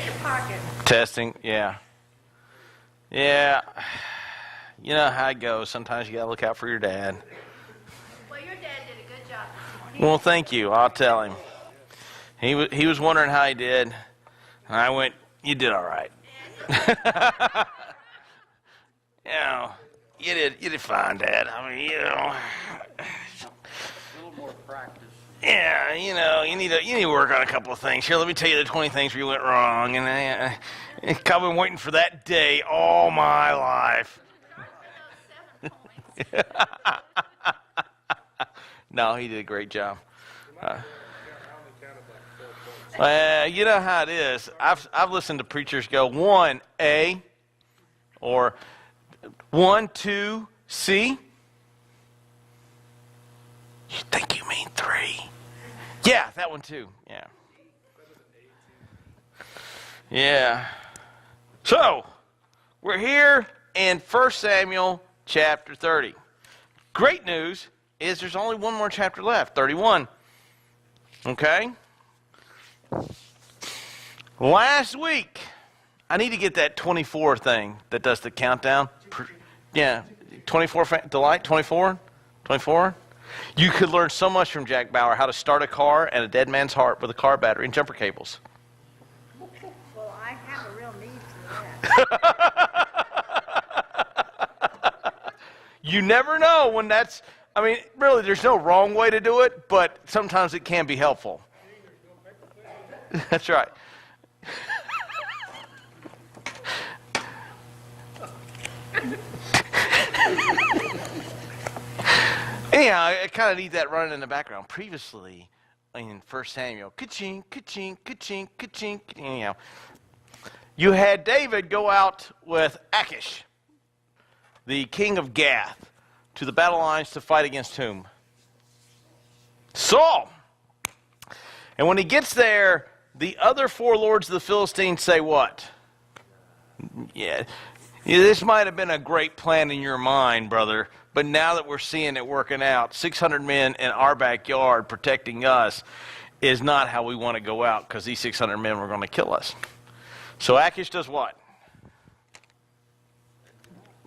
your pocket. Testing, yeah. Yeah. You know how it goes. Sometimes you got to look out for your dad. Well, your dad did a good job this morning. Well, thank you. I'll tell him. He was wondering how he did. And I went, you did all right. You know, you did fine, Dad. I mean, you know. A little more practice. Yeah, you know, you need to work on a couple of things. Here, let me tell you the 20 things where you went wrong. And I've been waiting for that day all my life. No, he did a great job. You know how it is. I've listened to preachers go 1A or 1, 2, C. You think you mean 3? Yeah, that one too. Yeah. Yeah. So, we're here in 1 Samuel chapter 30. Great news is there's only one more chapter left, 31. Okay? Last week, I need to get that 24 thing that does the countdown. Yeah, 24 delight, 24? 24? You could learn so much from Jack Bauer, how to start a car and a dead man's heart with a car battery and jumper cables. Well, I have a real need for that. You never know when that's, I mean, really, there's no wrong way to do it, but sometimes it can be helpful. That's right. Anyhow, I kind of need that running in the background. Previously, in 1 Samuel, ka-ching, ka-ching, ka-ching, ka-ching. Anyhow, you had David go out with Achish, the king of Gath, to the battle lines to fight against whom? Saul. And when he gets there, the other 4 lords of the Philistines say what? Yeah, this might have been a great plan in your mind, brother, but now that we're seeing it working out, 600 men in our backyard protecting us is not how we want to go out, because these 600 men were going to kill us. So Achish does what?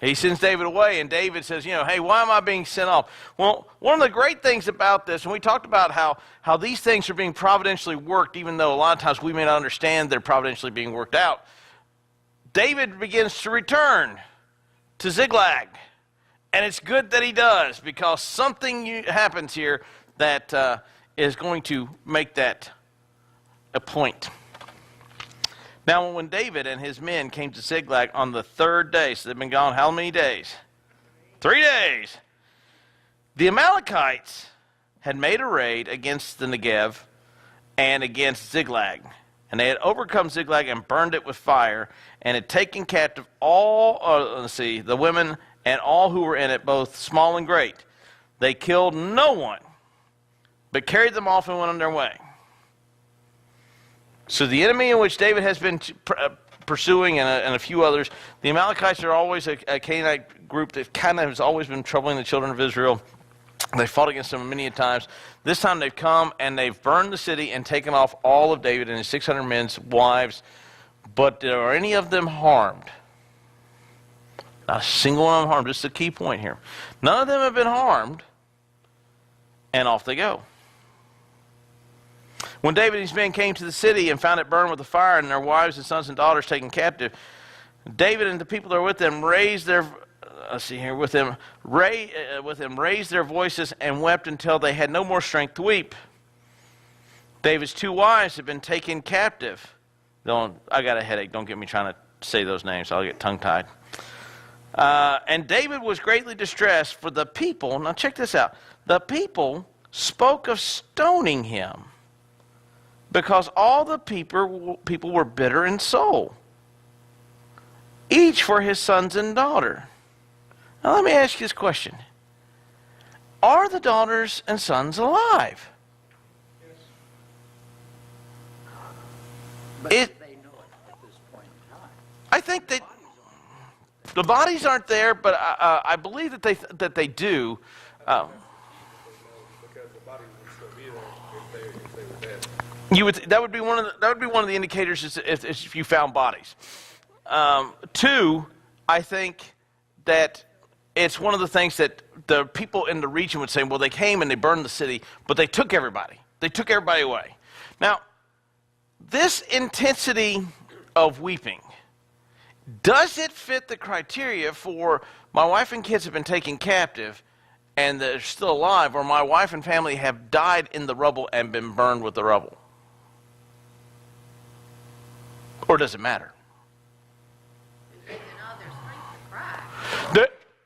He sends David away, and David says, you know, hey, why am I being sent off? Well, one of the great things about this, and we talked about how these things are being providentially worked, even though a lot of times we may not understand they're providentially being worked out. David begins to return to Ziklag, and it's good that he does, because something happens here that is going to make that a point. Now, when David and his men came to Ziklag on the 3rd day, so they've been gone how many days? 3 days. The Amalekites had made a raid against the Negev and against Ziklag. And they had overcome Ziklag and burned it with fire, and had taken captive all, the women and all who were in it, both small and great. They killed no one, but carried them off and went on their way. So the enemy in which David has been pursuing, and a few others, the Amalekites are always a Canaanite group that kind of has always been troubling the children of Israel. They fought against them many times. This time they've come and they've burned the city and taken off all of David and his 600 men's wives. But are any of them harmed? Not a single one of them harmed. This is the key point here. None of them have been harmed, and off they go. When David and his men came to the city and found it burned with a fire and their wives and sons and daughters taken captive, David and the people that were with them raised their raised their voices and wept until they had no more strength to weep. David's 2 wives had been taken captive. I got a headache. Don't get me trying to say those names. I'll get tongue-tied. And David was greatly distressed, for the people, now check this out, the people spoke of stoning him, because all the people were bitter in soul, each for his sons and daughter. Now let me ask you this question. Are the daughters and sons alive? Yes. But they know it at this point in time. I think that the bodies aren't there, but I believe that they do. Because because the body would still be there if they were dead. That would be one of the indicators is if you found bodies. Two, I think that it's one of the things that the people in the region would say, well, they came and they burned the city, but they took everybody. They took everybody away. Now, this intensity of weeping, does it fit the criteria for my wife and kids have been taken captive and they're still alive, or my wife and family have died in the rubble and been burned with the rubble? Or does it matter?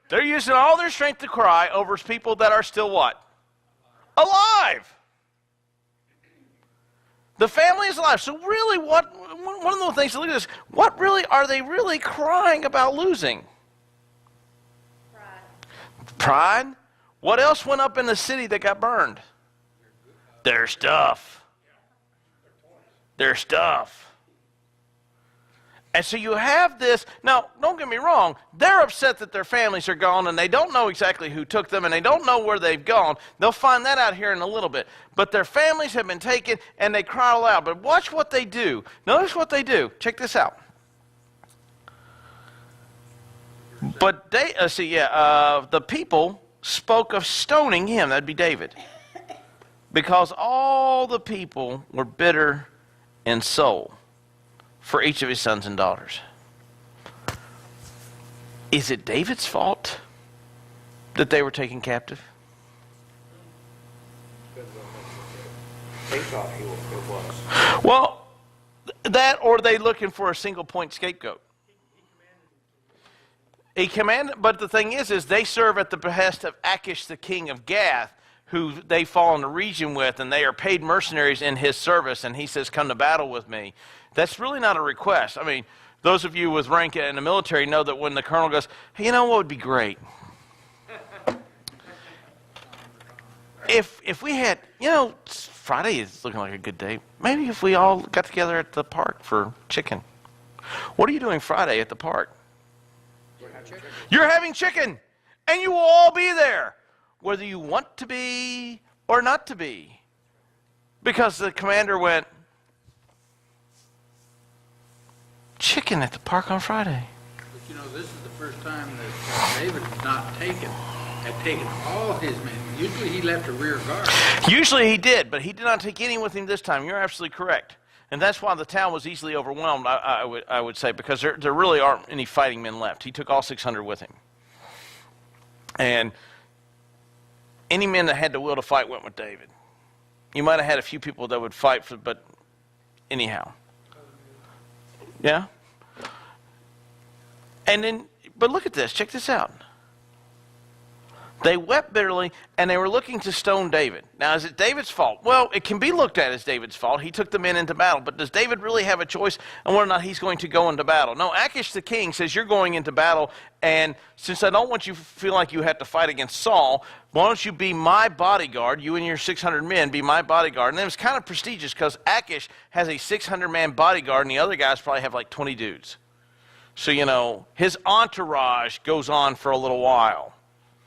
They're using all their strength to cry over people that are still what? Alive. The family is alive. So really one of the things to look at is, what really are they really crying about losing? Pride. What else went up in the city that got burned? Their stuff. Their stuff. And so you have this. Now, don't get me wrong. They're upset that their families are gone, and they don't know exactly who took them, and they don't know where they've gone. They'll find that out here in a little bit. But their families have been taken, and they cry aloud. But watch what they do. Notice what they do. Check this out. But the people spoke of stoning him. That'd be David. Because all the people were bitter in soul for each of his sons and daughters. Is it David's fault that they were taken captive? They thought it was. Well, that, or are they looking for a single point scapegoat? He commanded, but the thing is they serve at the behest of Achish, the king of Gath, who they fall in the region with, and they are paid mercenaries in his service, and he says, come to battle with me. That's really not a request. I mean, those of you with rank in the military know that when the colonel goes, hey, you know what would be great? If we had, Friday is looking like a good day. Maybe if we all got together at the park for chicken. What are you doing Friday at the park? You're having chicken, and you will all be there, whether you want to be or not to be. Because the commander went, chicken at the park on Friday. But this is the first time that David had taken all his men. Usually he left a rear guard. Usually he did, but he did not take any with him this time. You're absolutely correct. And that's why the town was easily overwhelmed, I would say, because there really aren't any fighting men left. He took all 600 with him. And any men that had the will to fight went with David. You might have had a few people that would fight, but anyhow. Yeah? And then, but look at this. Check this out. They wept bitterly, and they were looking to stone David. Now, is it David's fault? Well, it can be looked at as David's fault. He took the men into battle. But does David really have a choice on whether or not he's going to go into battle? No, Achish the king says, you're going into battle, and since I don't want you to feel like you have to fight against Saul, why don't you be my bodyguard, you and your 600 men, be my bodyguard. And it was kind of prestigious because Achish has a 600-man bodyguard, and the other guys probably have like 20 dudes. So, his entourage goes on for a little while.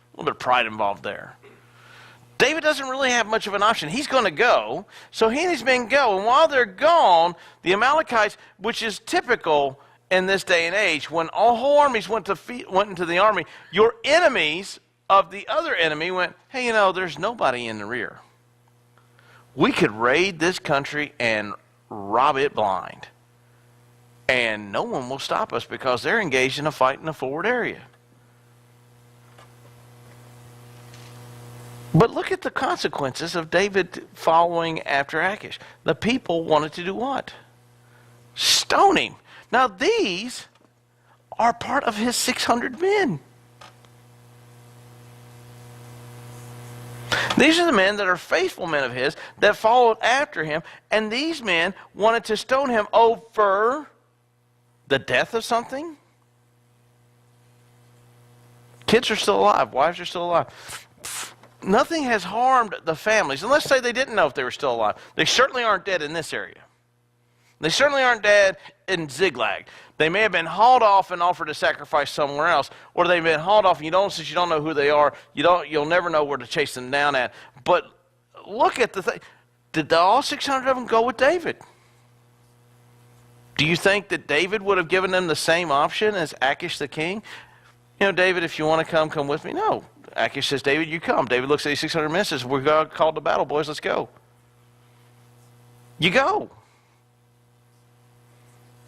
A little bit of pride involved there. David doesn't really have much of an option. He's going to go, so he and his men go. And while they're gone, the Amalekites, which is typical in this day and age, when all whole armies went into the army, your enemies of the other enemy went, hey, there's nobody in the rear. We could raid this country and rob it blind. And no one will stop us because they're engaged in a fight in the forward area. But look at the consequences of David following after Achish. The people wanted to do what? Stone him. Now these are part of his 600 men. These are the men that are faithful men of his that followed after him. And these men wanted to stone him over the death of something. Kids are still alive. Wives are still alive. Nothing has harmed the families. And let's say they didn't know if they were still alive. They certainly aren't dead in this area. They certainly aren't dead in Ziklag. They may have been hauled off and offered a sacrifice somewhere else, or they've been hauled off and since you don't know who they are, you'll never know where to chase them down at. But look at the thing. Did all 600 of them go with David? Do you think that David would have given them the same option as Achish the king? You know, David, if you want to come with me. No. Achish says, David, you come. David looks at these 600 men and says, we're called to battle, boys. Let's go. You go.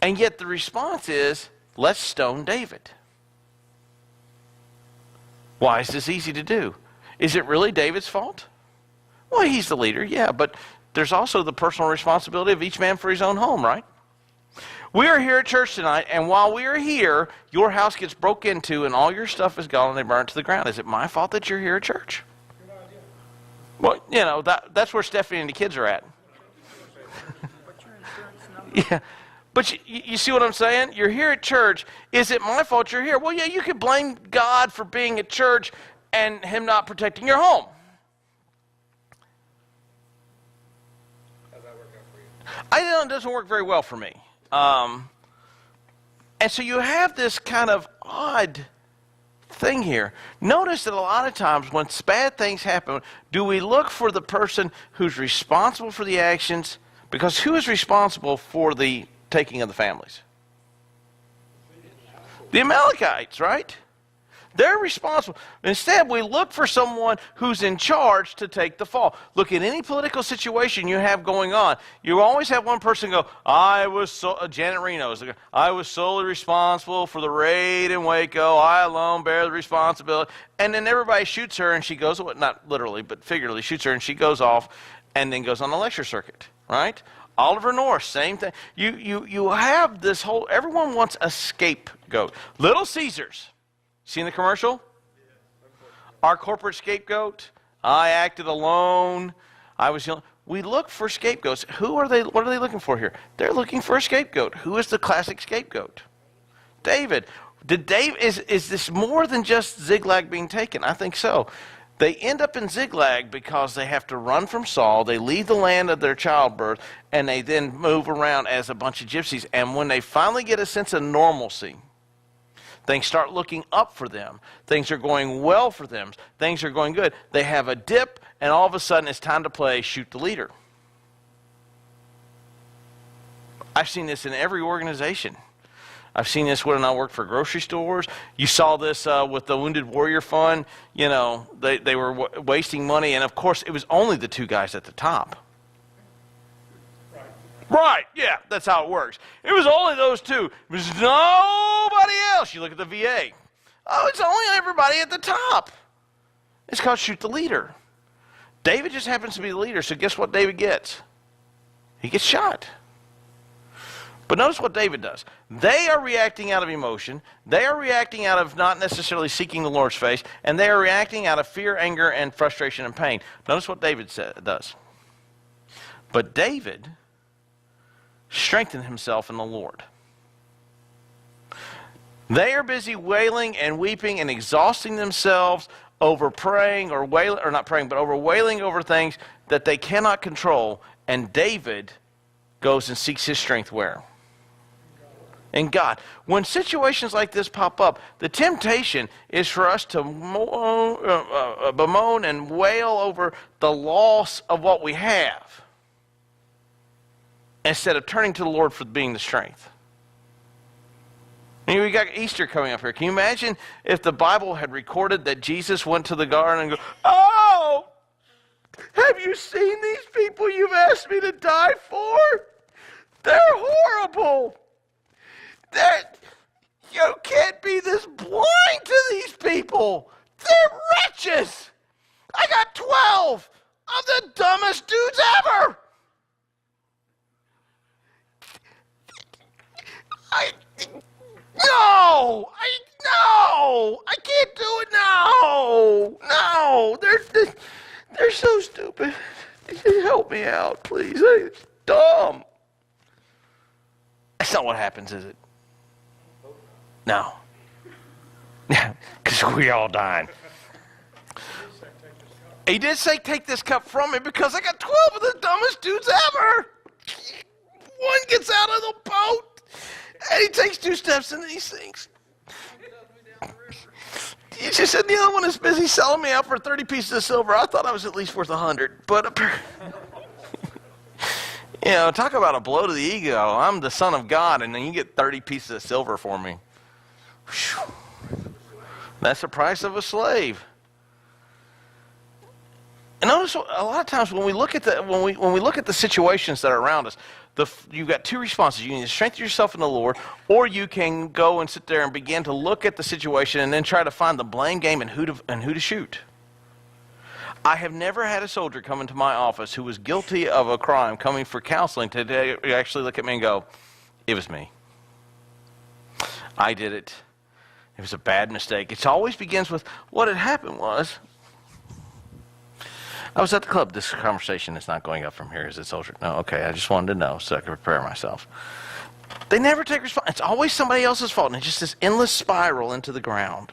And yet the response is, let's stone David. Why is this easy to do? Is it really David's fault? Well, he's the leader, yeah, but there's also the personal responsibility of each man for his own home, right? We are here at church tonight, and while we are here, your house gets broke into and all your stuff is gone and they burn it to the ground. Is it my fault that you're here at church? Well, you know, that's where Stephanie and the kids are at. Yeah. But you see what I'm saying? You're here at church. Is it my fault you're here? Well, yeah, you could blame God for being at church and him not protecting your home. How's that work out for you? I know it doesn't work very well for me. And so you have this kind of odd thing here. Notice that a lot of times when bad things happen, do we look for the person who's responsible for the actions? Because who is responsible for the taking of the families? The Amalekites, right? They're responsible. Instead, we look for someone who's in charge to take the fall. Look, at any political situation you have going on, you always have one person go, Janet Reno's, I was solely responsible for the raid in Waco. I alone bear the responsibility. And then everybody shoots her and she goes, well, not literally, but figuratively shoots her and she goes off and then goes on the lecture circuit, right? Oliver North, same thing. You have this whole, everyone wants a scapegoat. Little Caesars. Seen the commercial? Our corporate scapegoat. I acted alone. I was young. We look for scapegoats. What are they looking for here? They're looking for a scapegoat. Who is the classic scapegoat? David. Is this more than just Ziklag being taken? I think so. They end up in Ziklag because they have to run from Saul. They leave the land of their childbirth, and they then move around as a bunch of gypsies. And when they finally get a sense of normalcy, things start looking up for them. Things are going well for them. Things are going good. They have a dip, and all of a sudden it's time to play shoot the leader. I've seen this in every organization. I've seen this when I worked for grocery stores. You saw this with the Wounded Warrior Fund. You know, they were wasting money, and of course it was only the two guys at the top. Right, yeah, that's how it works. It was only those two. It was nobody else. You look at the VA. Oh, it's only everybody at the top. It's called shoot the leader. David just happens to be the leader, so guess what David gets? He gets shot. But notice what David does. They are reacting out of emotion. They are reacting out of not necessarily seeking the Lord's face, and they are reacting out of fear, anger, and frustration and pain. Notice what David does. But David strengthen himself in the Lord. They are busy wailing and weeping and exhausting themselves over praying or wailing, or not praying, but over wailing over things that they cannot control. And David goes and seeks his strength where? In God. When situations like this pop up, the temptation is for us to bemoan and wail over the loss of what we have, instead of turning to the Lord for being the strength. And we got Easter coming up here. Can you imagine if the Bible had recorded that Jesus went to the garden and go, oh, have you seen these people you've asked me to die for? They're horrible. You can't be this blind to these people. They're wretches. I got 12 of the dumbest dudes ever. No, I can't do it. No, they're so stupid. Help me out, please. It's dumb. That's not what happens, is it? No. Because we all dying. He did say, take this cup from me, because I got 12 of the dumbest dudes ever. One gets out of the boat, and he takes 2 steps, and then he sinks. You just said the other one is busy selling me out for 30 pieces of silver. I thought I was at least worth 100. But, talk about a blow to the ego. I'm the son of God, and then you get 30 pieces of silver for me. Whew. That's the price of a slave. And notice a lot of times when we look at the situations that are around us, you've got two responses. You need to strengthen yourself in the Lord, or you can go and sit there and begin to look at the situation and then try to find the blame game and who to shoot. I have never had a soldier come into my office who was guilty of a crime coming for counseling to actually look at me and go, "It was me. I did it. It was a bad mistake." It always begins with what had happened was, I was at the club. This conversation is not going up from here, is it, soldier? No, okay, I just wanted to know so I could prepare myself. They never take responsibility. It's always somebody else's fault, and it's just this endless spiral into the ground.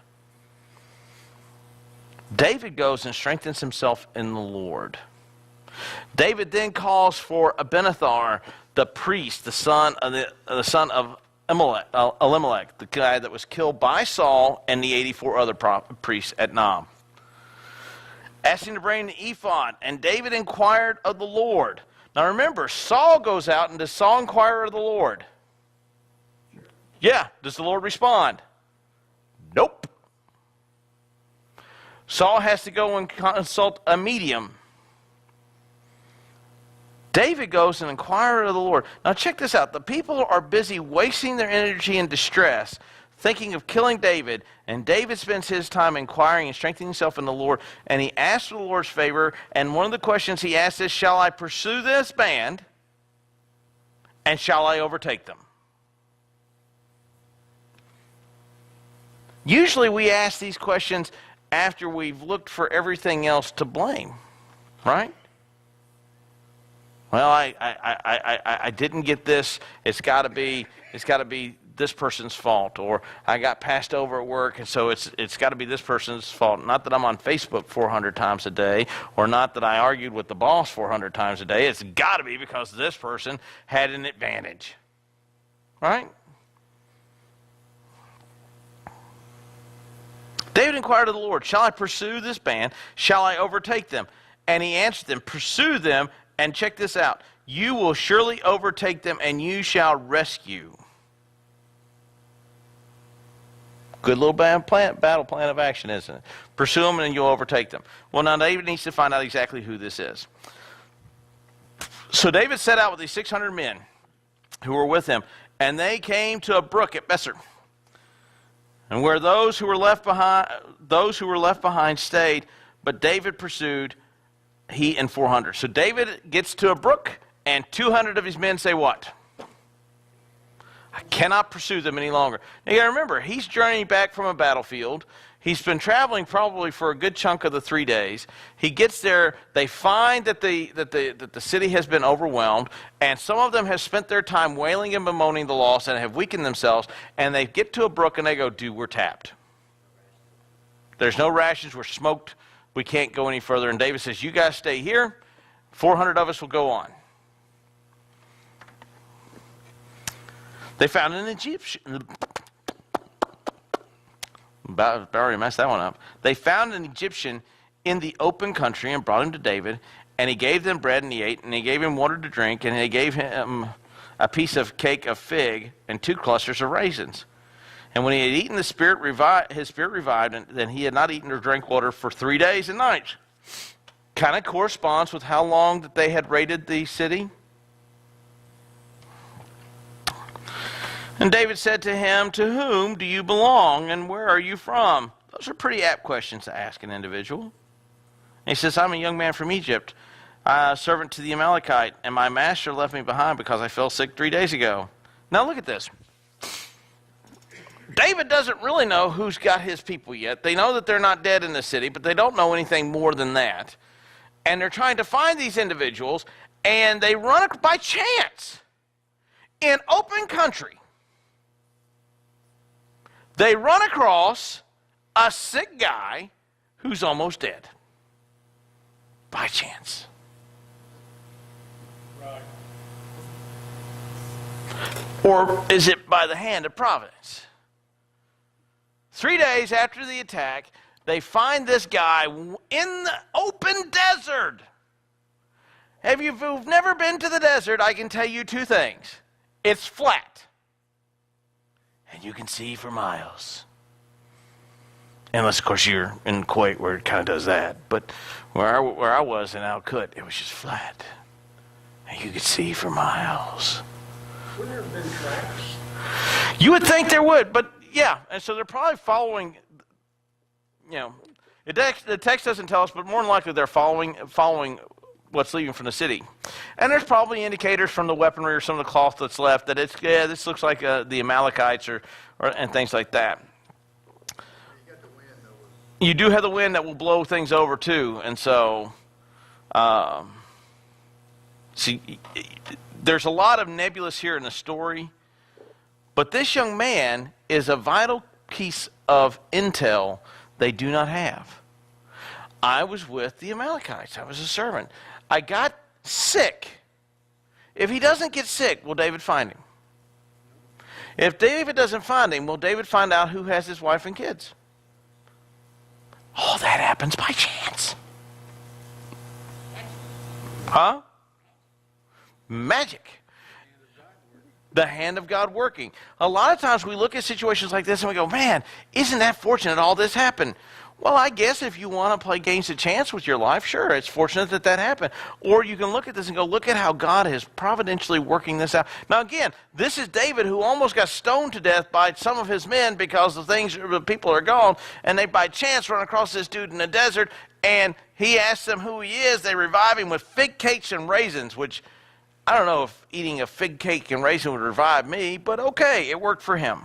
David goes and strengthens himself in the Lord. David then calls for Abiathar, the priest, the son of Elimelech, the guy that was killed by Saul and the 84 other priests at Nob, asking to bring the ephod, and David inquired of the Lord. Now remember, Saul goes out, and does Saul inquire of the Lord? Yeah. Does the Lord respond? Nope. Saul has to go and consult a medium. David goes and inquires of the Lord. Now check this out. The people are busy wasting their energy in distress, thinking of killing David, and David spends his time inquiring and strengthening himself in the Lord, and he asks for the Lord's favor, and one of the questions he asks is, shall I pursue this band, and shall I overtake them? Usually we ask these questions after we've looked for everything else to blame, right? Well, I didn't get this. It's got to be this person's fault, or I got passed over at work, and so it's got to be this person's fault. Not that I'm on Facebook 400 times a day, or not that I argued with the boss 400 times a day. It's got to be because this person had an advantage, right? David inquired of the Lord, shall I pursue this band? Shall I overtake them? And he answered them, pursue them, and check this out. You will surely overtake them, and you shall rescue. Good little battle plan of action, isn't it? Pursue them, and you'll overtake them. Well, now David needs to find out exactly who this is. So David set out with these 600 men who were with him, and they came to a brook at Besser. And where those who were left behind stayed, but David pursued, he and 400. So David gets to a brook, and 200 of his men say what? I cannot pursue them any longer. Now you got to remember, he's journeying back from a battlefield. He's been traveling probably for a good chunk of the 3 days. He gets there. They find that the city has been overwhelmed, and some of them have spent their time wailing and bemoaning the loss and have weakened themselves. And they get to a brook and they go, "Dude, we're tapped. There's no rations. We're smoked. We can't go any further." And David says, "You guys stay here. 400 of us will go on." They found an Egyptian. Already messed that one up. They found an Egyptian in the open country and brought him to David, and he gave them bread and he ate, and he gave him water to drink, and he gave him a piece of cake of fig and 2 clusters of raisins. And when he had eaten, his spirit revived, and then he had not eaten or drank water for 3 days and nights. Kind of corresponds with how long that they had raided the city. And David said to him, "To whom do you belong, and where are you from?" Those are pretty apt questions to ask an individual. And he says, "I'm a young man from Egypt, a servant to the Amalekite, and my master left me behind because I fell sick 3 days ago." Now look at this. David doesn't really know who's got his people yet. They know that they're not dead in the city, but they don't know anything more than that. And they're trying to find these individuals, and they run by chance in open country. They run across a sick guy who's almost dead. By chance. Right. Or is it by the hand of providence? 3 days after the attack, they find this guy in the open desert. If you've never been to the desert, I can tell you 2 things. It's flat, and you can see for miles. Unless, of course, you're in Kuwait where it kind of does that. But where I was in Al-Qud, it was just flat. And you could see for miles. Would there have been tracks? You would think there would, but yeah. And so they're probably following, the text doesn't tell us, but more than likely they're following what's leaving from the city. And there's probably indicators from the weaponry or some of the cloth that's left that this looks like the Amalekites and things like that. You do have the wind that will blow things over too, and so, there's a lot of nebulous here in the story, but this young man is a vital piece of intel they do not have. I was with the Amalekites. I was a servant. I got sick. If he doesn't get sick, will David find him? If David doesn't find him, will David find out who has his wife and kids? All that happens by chance. Huh? Magic. The hand of God working. A lot of times we look at situations like this and we go, man, isn't that fortunate all this happened? Well, I guess if you want to play games of chance with your life, sure, it's fortunate that happened. Or you can look at this and go, look at how God is providentially working this out. Now, again, this is David who almost got stoned to death by some of his men because the people are gone, and they by chance run across this dude in the desert, and he asks them who he is. They revive him with fig cakes and raisins, which I don't know if eating a fig cake and raisin would revive me, but okay, it worked for him.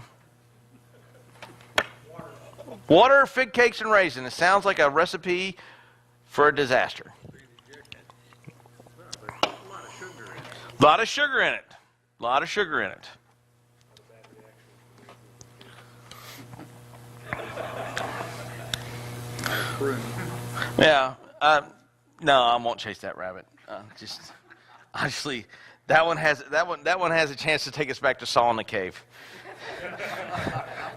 Water, fig cakes, and raisin. It sounds like a recipe for a disaster. A lot of sugar in it. A lot of sugar in it. Yeah. No, I won't chase that rabbit. Honestly, that one has a chance to take us back to Saul in the cave.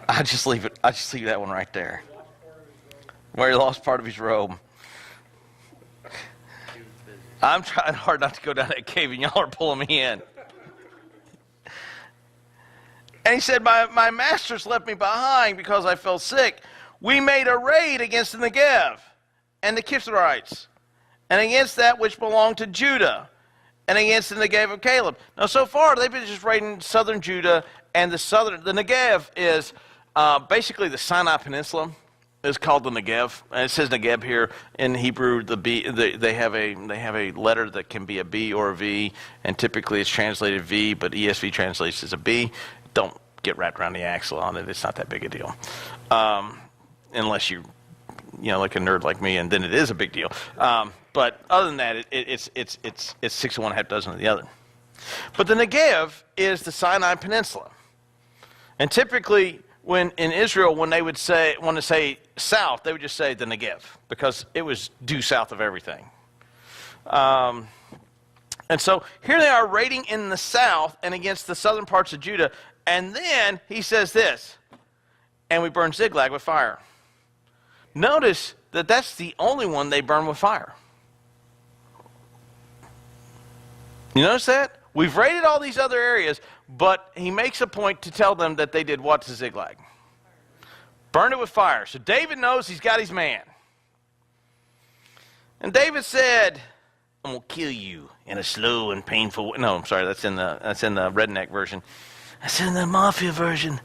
I just leave that one right there, where he lost part of his robe. I'm trying hard not to go down that cave, and y'all are pulling me in. And he said, my masters left me behind because I fell sick. We made a raid against the Negev and the Kithrites, and against that which belonged to Judah, and against the Negev of Caleb. Now, so far, they've been just raiding southern Judah, and the Negev is basically the Sinai Peninsula. Is called the Negev, and it says Negev here in Hebrew. They have a letter that can be a B or a V, and typically it's translated V, but ESV translates as a B. Don't get wrapped around the axle on it; it's not that big a deal, unless you're, like a nerd like me, and then it is a big deal. But other than that, it's 6 of one, half dozen of the other. But the Negev is the Sinai Peninsula, and typically, when in Israel, when they would want to say south, they would just say the Negev, because it was due south of everything. And so here they are raiding in the south and against the southern parts of Judah. And then he says this, and we burn Ziklag with fire. Notice that that's the only one they burn with fire. You notice that? We've raided all these other areas, but he makes a point to tell them that they did what to Ziklag? Burned it with fire. So David knows he's got his man. And David said, I'm going to kill you in a slow and painful way. No, I'm sorry, that's in the redneck version. That's in the mafia version.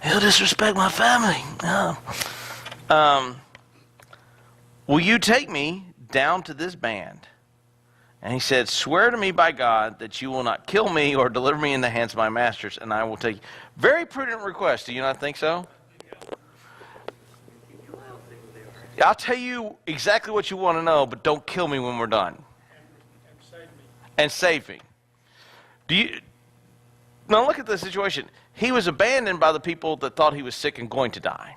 He'll disrespect my family. No. Will you take me down to this band? And he said, swear to me by God that you will not kill me or deliver me in the hands of my masters, and I will take you. Very prudent request. Do you not think so? I'll tell you exactly what you want to know, but don't kill me when we're done. And save me. Now look at the situation. He was abandoned by the people that thought he was sick and going to die.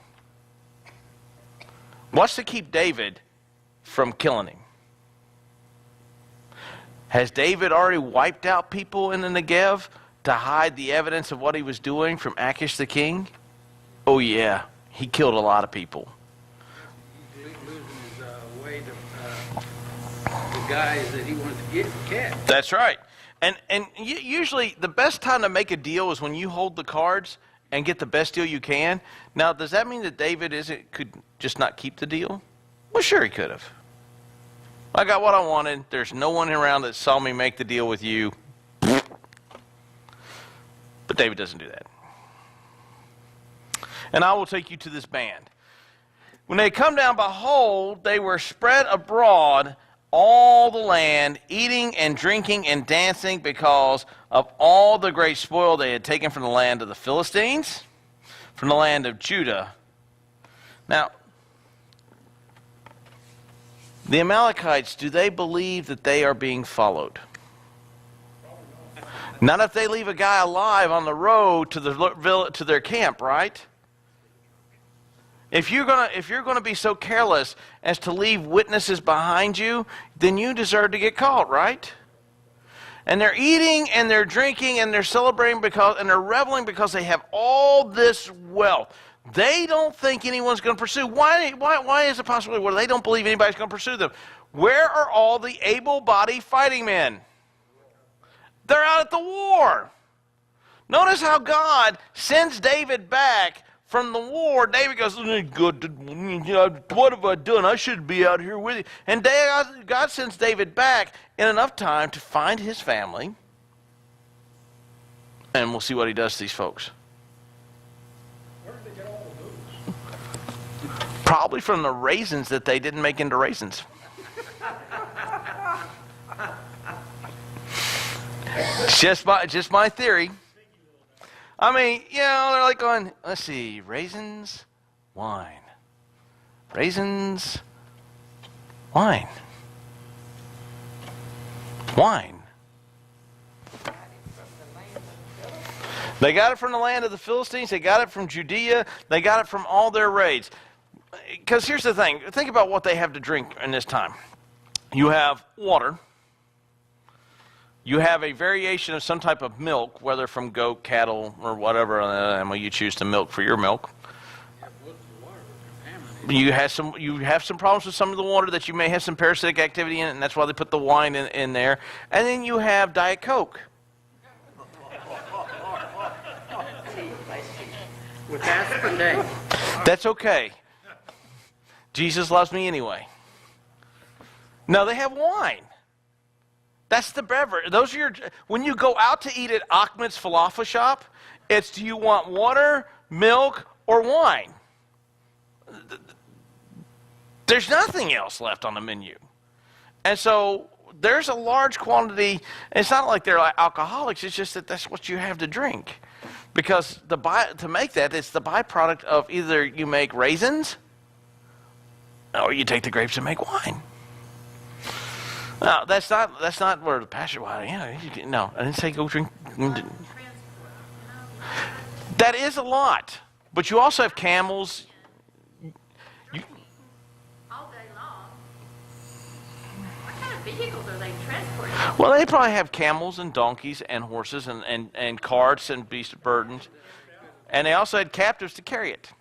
What's to keep David from killing him? Has David already wiped out people in the Negev to hide the evidence of what he was doing from Achish the king? Oh yeah, he killed a lot of people. He's losing his way to the guys that he wants to catch. That's right. And usually the best time to make a deal is when you hold the cards and get the best deal you can. Now, does that mean that David could just not keep the deal? Well, sure he could have. I got what I wanted. There's no one around that saw me make the deal with you. But David doesn't do that. And I will take you to this band. When they come down, behold, they were spread abroad all the land, eating and drinking and dancing because of all the great spoil they had taken from the land of the Philistines, from the land of Judah. Now, the Amalekites, do they believe that they are being followed? Not if they leave a guy alive on the road to their camp, right? If you're gonna be so careless as to leave witnesses behind you, then you deserve to get caught, right? And they're eating and they're drinking and they're celebrating and they're reveling because they have all this wealth. They don't think anyone's going to pursue. Why is it possible where they don't believe anybody's going to pursue them? Where are all the able-bodied fighting men? They're out at the war. Notice how God sends David back from the war. David goes, what have I done? I should be out here with you. And God sends David back in enough time to find his family. And we'll see what he does to these folks. Where did they get all the booze? Probably from the raisins that they didn't make into raisins. Just my theory. I mean, they're like going, let's see, raisins, wine. Raisins, wine. Wine. They got it from the land of the Philistines. They got it from Judea. They got it from all their raids. Because here's the thing. Think about what they have to drink in this time. You have water. You have a variation of some type of milk, whether from goat, cattle, or whatever animal you choose to milk for your milk. You have some problems with some of the water that you may have some parasitic activity in it, and that's why they put the wine in there. And then you have Diet Coke. With aspartame. That's okay. Jesus loves me anyway. No, they have wine. That's the beverage. Those are when you go out to eat at Ahmed's Falafel shop, it's do you want water, milk, or wine? There's nothing else left on the menu. And so there's a large quantity. It's not like they're like alcoholics. It's just that that's what you have to drink. Because to make that, it's the byproduct of either you make raisins or you take the grapes and make wine. No, that's not where the pastor was. No, I didn't say go drink. That is a lot. But you also have camels. All day long. What kind of vehicles are they transporting? Well, they probably have camels and donkeys and horses and carts and beast of burdens. And they also had captives to carry it.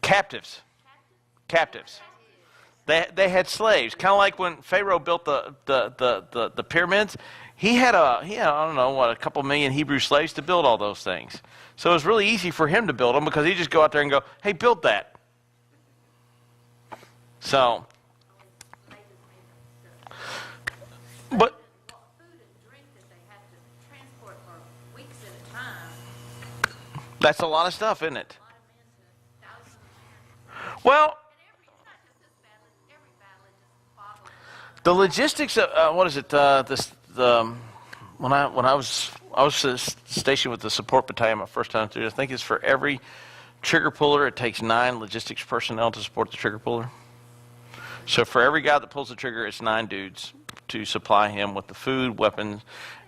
Captives. They had slaves, kind of like when Pharaoh built the pyramids. He had a couple million Hebrew slaves to build all those things. So it was really easy for him to build them because he'd just go out there and go, "Hey, build that." So, but Food and drink that they have to transport for weeks at a time. that's a lot of stuff, isn't it? A lot of men to thousands of men. Well, It's not just this battle, it's every battle it just boggles. the logistics of what is it? When I was stationed with the support battalion my first time through. I think it's for every trigger puller, it takes 9 logistics personnel to support the trigger puller. So for every guy that pulls the trigger, it's 9 dudes to supply him with the food, weapons,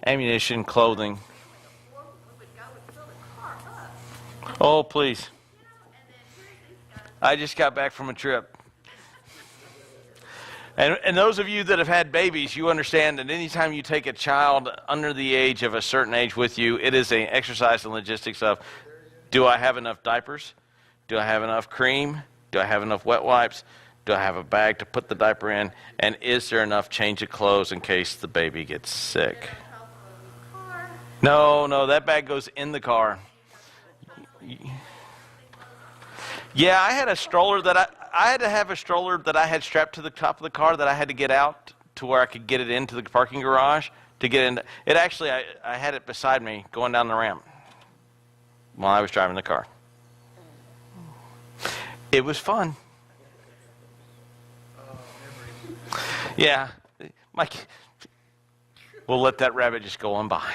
ammunition, clothing. We would go and fill the car up. Oh, please! And then here's these guys. I just got back from a trip. And those of you that have had babies, you understand that anytime you take a child under the age of a certain age with you, it is an exercise in logistics of, do I have enough diapers? Do I have enough cream? Do I have enough wet wipes? Do I have a bag to put the diaper in? And is there enough change of clothes in case the baby gets sick? No, that bag goes in the car. Yeah, I had a stroller that I had to have a stroller that I had strapped to the top of the car that I had to get out to where I could get it into the parking garage to get in. It actually, I had it beside me going down the ramp while I was driving the car. It was fun. Yeah, Mike, we'll let that rabbit just go on by.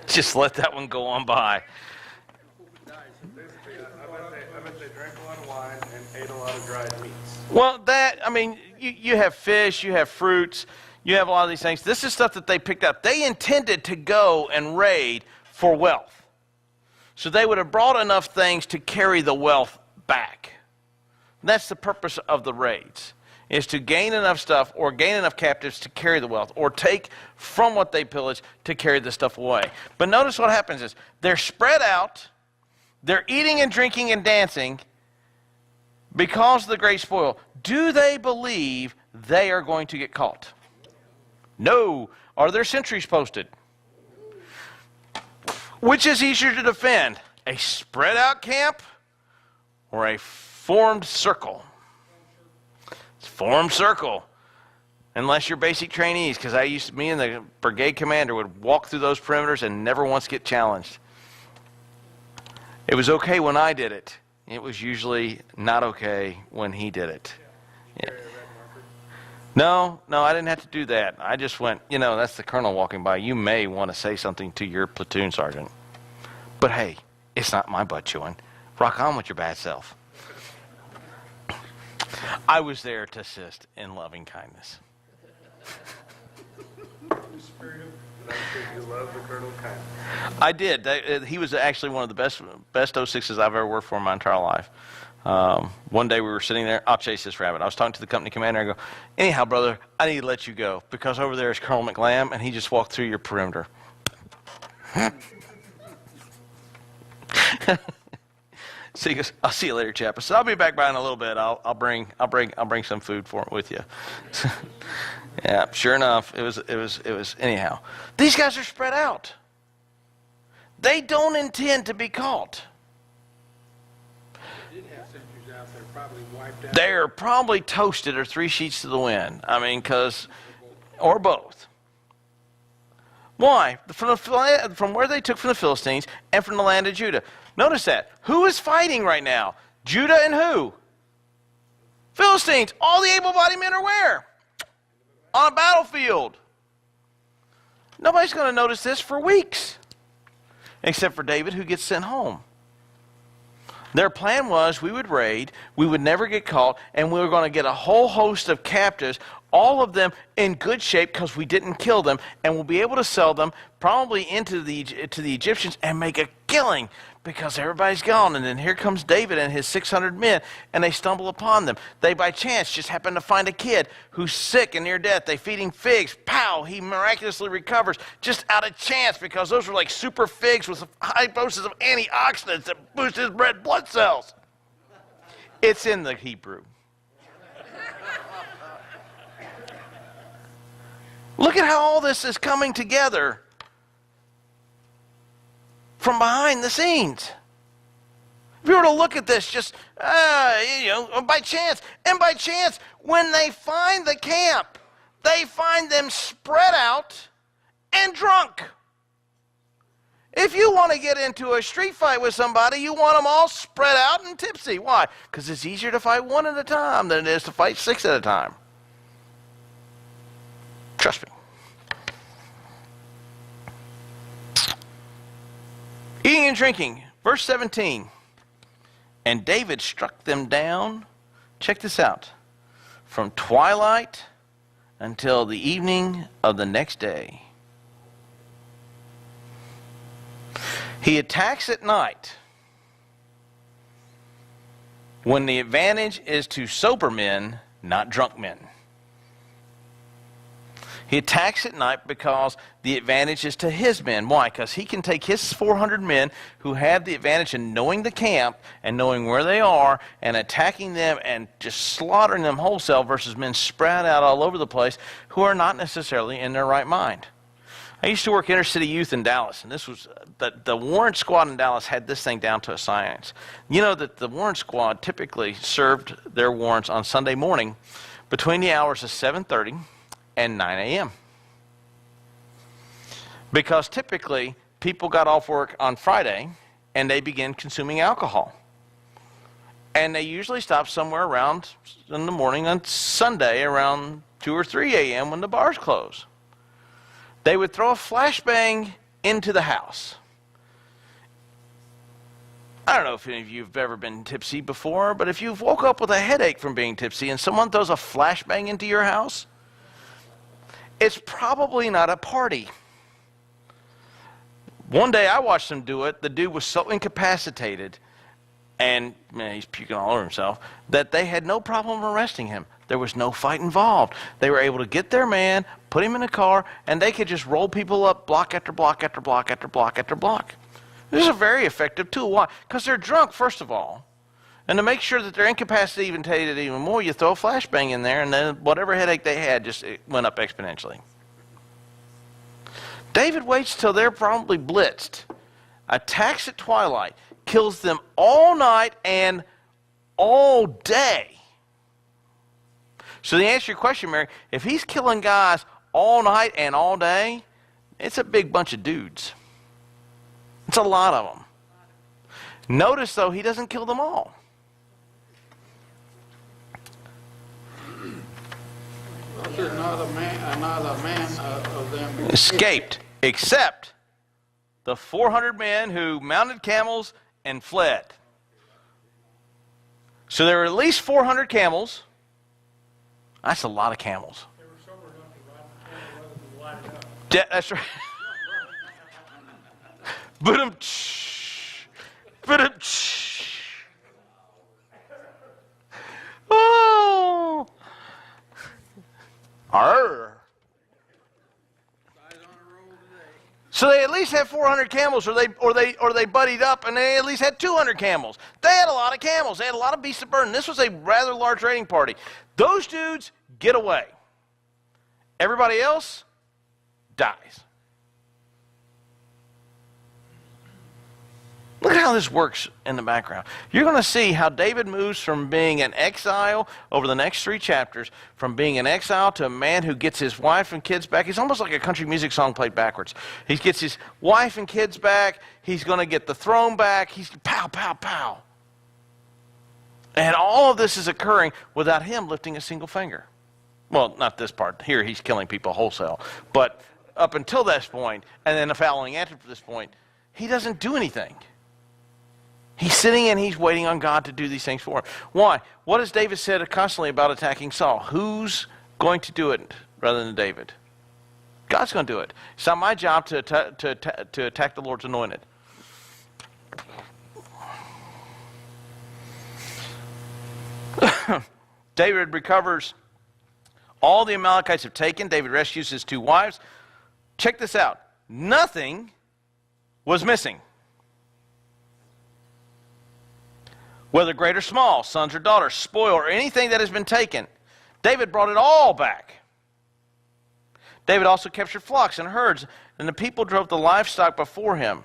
Just let that one go on by. I bet they drank a lot of wine and ate a lot of dried meats. Well, you have fish, you have fruits, you have a lot of these things. This is stuff that they picked up. They intended to go and raid for wealth. So they would have brought enough things to carry the wealth back. That's the purpose of the raids, is to gain enough stuff or gain enough captives to carry the wealth or take from what they pillage to carry the stuff away. But notice what happens is they're spread out, they're eating and drinking and dancing because of the great spoil. Do they believe they are going to get caught? No. Are there sentries posted? Which is easier to defend, a spread out camp or a formed circle? It's formed circle. Unless you're basic trainees, because me and the brigade commander would walk through those perimeters and never once get challenged. It was okay when I did it. It was usually not okay when he did it. Yeah. No, I didn't have to do that. I just went, that's the colonel walking by. You may want to say something to your platoon sergeant. But hey, it's not my butt chewing. Rock on with your bad self. I was there to assist in loving kindness. You love the Colonel kind. I did. He was actually one of the best 06s I've ever worked for in my entire life. One day we were sitting there. I'll chase this rabbit. I was talking to the company commander. I go, anyhow, brother, I need to let you go because over there is Colonel McLam, and he just walked through your perimeter. So he goes, I'll see you later, chap. I said, I'll be back by in a little bit. I'll bring some food with you. Yeah, sure enough, it was anyhow. These guys are spread out. They don't intend to be caught. They did have sentries out there, probably wiped out. They're probably toasted or 3 sheets to the wind. Or both. Why? From where they took from the Philistines and from the land of Judah. Notice that. Who is fighting right now? Judah and who? Philistines. All the able-bodied men are where? On a battlefield. Nobody's going to notice this for weeks. Except for David, who gets sent home. Their plan was we would raid, we would never get caught, and we were going to get a whole host of captives, all of them in good shape because we didn't kill them, and we'll be able to sell them probably to the Egyptians and make a killing because everybody's gone. And then here comes David and his 600 men, and they stumble upon them. They, by chance, just happen to find a kid who's sick and near death. They feed him figs. Pow! He miraculously recovers just out of chance because those were like super figs with high doses of antioxidants that boost his red blood cells. It's in the Hebrew. Look at how all this is coming together from behind the scenes. If you were to look at this just, by chance, and by chance, when they find the camp, they find them spread out and drunk. If you want to get into a street fight with somebody, you want them all spread out and tipsy. Why? Because it's easier to fight one at a time than it is to fight 6 at a time. Trust me. Eating and drinking. Verse 17. And David struck them down. Check this out. From twilight until the evening of the next day. He attacks at night when the advantage is to sober men, not drunk men. He attacks at night because the advantage is to his men. Why? Because he can take his 400 men who have the advantage in knowing the camp and knowing where they are and attacking them and just slaughtering them wholesale versus men spread out all over the place who are not necessarily in their right mind. I used to work inner city youth in Dallas, and this was the warrant squad in Dallas had this thing down to a science. You know that the warrant squad typically served their warrants on Sunday morning between the hours of 7:30 and 9 a.m. Because typically people got off work on Friday and they began consuming alcohol. And they usually stopped somewhere around in the morning on Sunday around 2 or 3 a.m. when the bars close. They would throw a flashbang into the house. I don't know if any of you have ever been tipsy before, but if you've woke up with a headache from being tipsy and someone throws a flashbang into your house, it's probably not a party. One day I watched them do it. The dude was so incapacitated, and he's puking all over himself, that they had no problem arresting him. There was no fight involved. They were able to get their man, put him in a car, and they could just roll people up block after block after block after block after block. This is a very effective tool. Why? Because they're drunk, first of all. And to make sure that they're incapacitated even more, you throw a flashbang in there, and then whatever headache they had just it went up exponentially. David waits till they're probably blitzed, attacks at twilight, kills them all night and all day. So the answer to your question, Mary, if he's killing guys all night and all day, it's a big bunch of dudes. It's a lot of them. Notice, though, he doesn't kill them all. There's another man of them Escaped, except the 400 men who mounted camels and fled. So there were at least 400 camels. That's a lot of camels. They were sober enough to ride the camel rather than light it up. That's right. Ba-dum, ba-dum, oh. Arr. So they at least had 400 camels, or they buddied up, and they at least had 200 camels. They had a lot of camels. They had a lot of beasts of burden. This was a rather large raiding party. Those dudes get away. Everybody else dies. Look at how this works in the background. You're going to see how David moves from being an exile over the next 3 chapters, from being an exile to a man who gets his wife and kids back. He's almost like a country music song played backwards. He gets his wife and kids back. He's going to get the throne back. He's pow, pow, pow. And all of this is occurring without him lifting a single finger. Well, not this part. Here he's killing people wholesale. But up until this point, and then the following after this point, he doesn't do anything. He's sitting and he's waiting on God to do these things for him. Why? What has David said constantly about attacking Saul? Who's going to do it rather than David? God's going to do it. It's not my job to attack the Lord's anointed. David recovers all the Amalekites have taken. David rescues his 2 wives. Check this out. Nothing was missing. Whether great or small, sons or daughters, spoil, or anything that has been taken, David brought it all back. David also captured flocks and herds, and the people drove the livestock before him.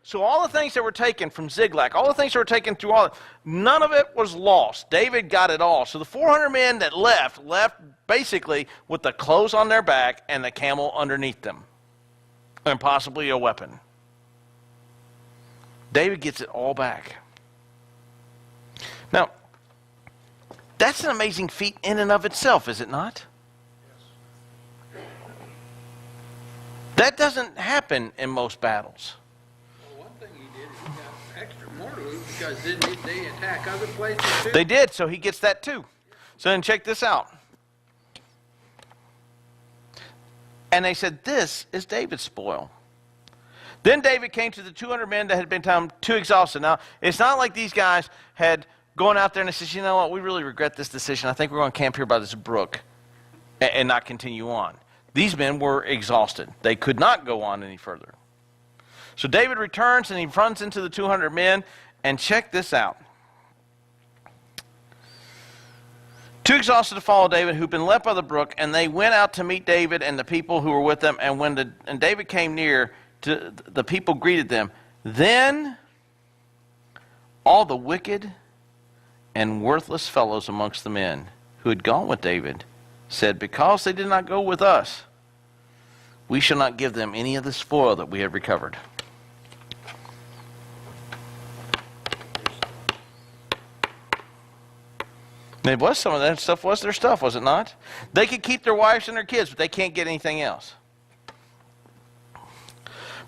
So all the things that were taken from Ziklag, all the things that were taken through all, none of it was lost. David got it all. So the 400 men that left basically with the clothes on their back and the camel underneath them, and possibly a weapon. David gets it all back. Now, that's an amazing feat in and of itself, is it not? Yes. That doesn't happen in most battles. Well, one thing he did is he got extra more loot because didn't they attack other places too? They did, so he gets that too. So then check this out. And they said, this is David's spoil. Then David came to the 200 men that had been too exhausted. Now, it's not like these guys had gone out there and they said, you know what, we really regret this decision. I think we're going to camp here by this brook. and not continue on. These men were exhausted. They could not go on any further. So David returns and he runs into the 200 men, and check this out. Too exhausted to follow David, who'd been left by the brook, and they went out to meet David and the people who were with them. And when David came near, the people greeted them. Then all the wicked and worthless fellows amongst the men who had gone with David said, because they did not go with us, we shall not give them any of the spoil that we have recovered. They blessed some of that stuff, was their stuff, was it not? They could keep their wives and their kids, but they can't get anything else.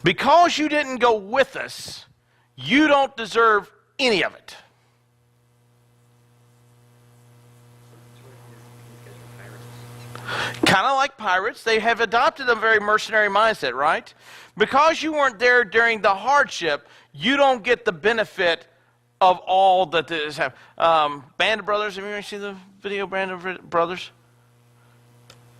Because you didn't go with us, you don't deserve any of it. Kind of like pirates, they have adopted a very mercenary mindset, right? Because you weren't there during the hardship, you don't get the benefit of all that this happened. Band of Brothers, have you ever seen the video Band of Brothers?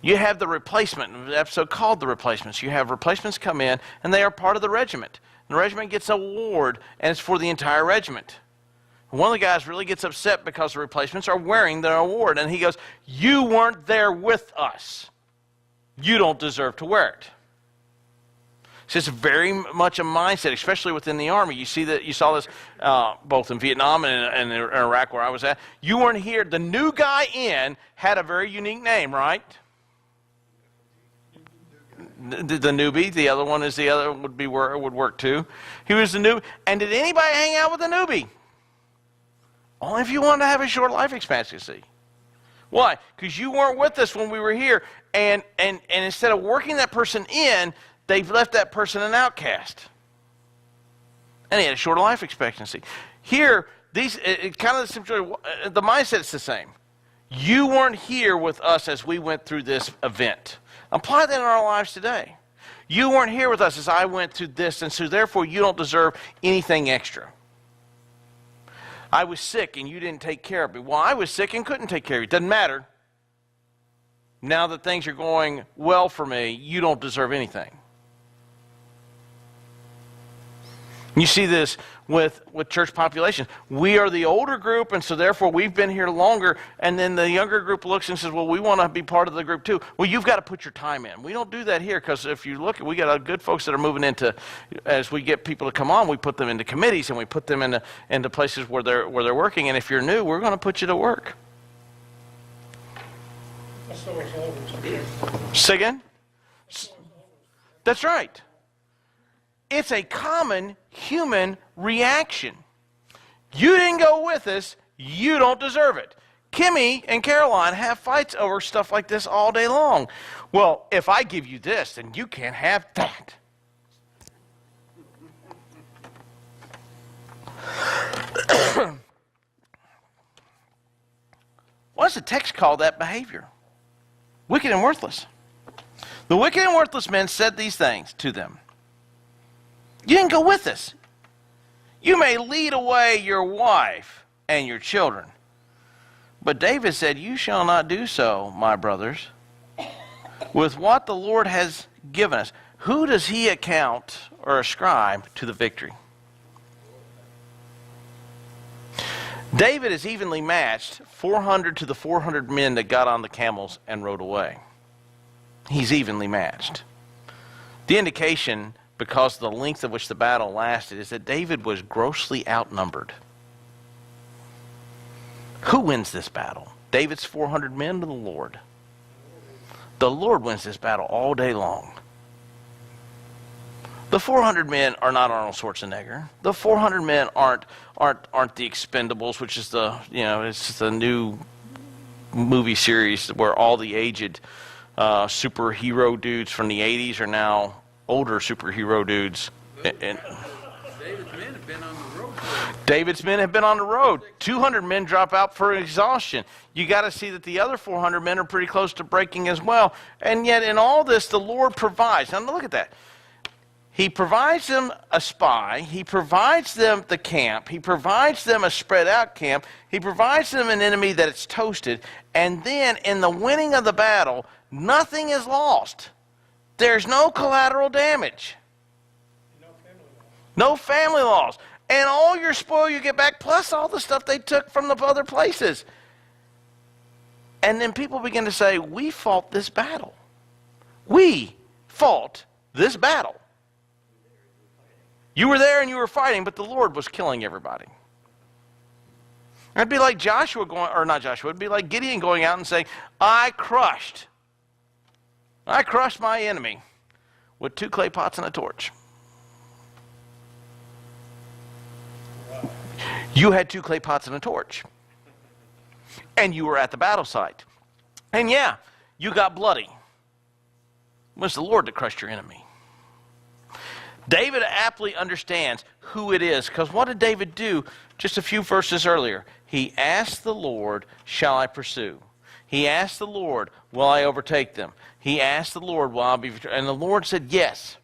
You have the replacement, the episode called The Replacements. You have replacements come in, and they are part of the regiment. And the regiment gets an award, and it's for the entire regiment. One of the guys really gets upset because the replacements are wearing their award, and he goes, you weren't there with us. You don't deserve to wear it. So it's very much a mindset, especially within the Army. You saw this both in Vietnam and in Iraq where I was at. You weren't here. The new guy in had a very unique name, right? The newbie. The other one would work too. He was the new. And did anybody hang out with the newbie? Only if you wanted to have a short life expectancy. Why? Because you weren't with us when we were here, and instead of working that person in, they've left that person an outcast. And he had a shorter life expectancy. Here, the mindset's the same. You weren't here with us as we went through this event. Apply that in our lives today. You weren't here with us as I went through this, and so therefore you don't deserve anything extra. I was sick and you didn't take care of me. Well, I was sick and couldn't take care of you. Doesn't matter. Now that things are going well for me, you don't deserve anything. You see this with church population. We are the older group, and so therefore we've been here longer, and then the younger group looks and says, well, we want to be part of the group too. Well, you've got to put your time in. We don't do that here, because if you look, we got good folks that are moving into, as we get people to come on, we put them into committees, and we put them into places where they're working, and if you're new, we're going to put you to work. So it's always Say again? That's right. It's a common human reaction. You didn't go with us, you don't deserve it. Kimmy and Caroline have fights over stuff like this all day long. Well, if I give you this, then you can't have that. What does the text call that behavior? Wicked and worthless. The wicked and worthless men said these things to them. You didn't go with us. You may lead away your wife and your children. But David said, you shall not do so, my brothers. With what the Lord has given us, who does he account or ascribe to the victory? David is evenly matched, 400 to the 400 men that got on the camels and rode away. He's evenly matched. The indication, because of the length of which the battle lasted, is that David was grossly outnumbered. Who wins this battle? David's 400 men or the Lord? The Lord wins this battle all day long. The 400 men are not Arnold Schwarzenegger. The 400 men aren't the Expendables, which is it's the new movie series where all the aged superhero dudes from the 80s are now older superhero dudes. David's men have been on the road. David's men have been on the road. 200 men drop out for exhaustion. You got to see that the other 400 men are pretty close to breaking as well. And yet in all this, the Lord provides. Now look at that. He provides them a spy. He provides them the camp. He provides them a spread out camp. He provides them an enemy that it's toasted. And then in the winning of the battle, Nothing is lost. There's no collateral damage. No family loss. And all your spoil you get back, plus all the stuff they took from the other places. And then people begin to say, we fought this battle. We fought this battle. You were there and you were fighting, but the Lord was killing everybody. It'd be like Joshua going, or not Joshua, it'd be like Gideon going out and saying, I crushed my enemy with 2 clay pots and a torch. You had 2 clay pots and a torch. And you were at the battle site. And yeah, you got bloody. It was the Lord that crushed your enemy. David aptly understands who it is, because what did David do just a few verses earlier? He asked the Lord, shall I pursue? He asked the Lord, will I overtake them? He asked the Lord, will I be victorious? And the Lord said, yes.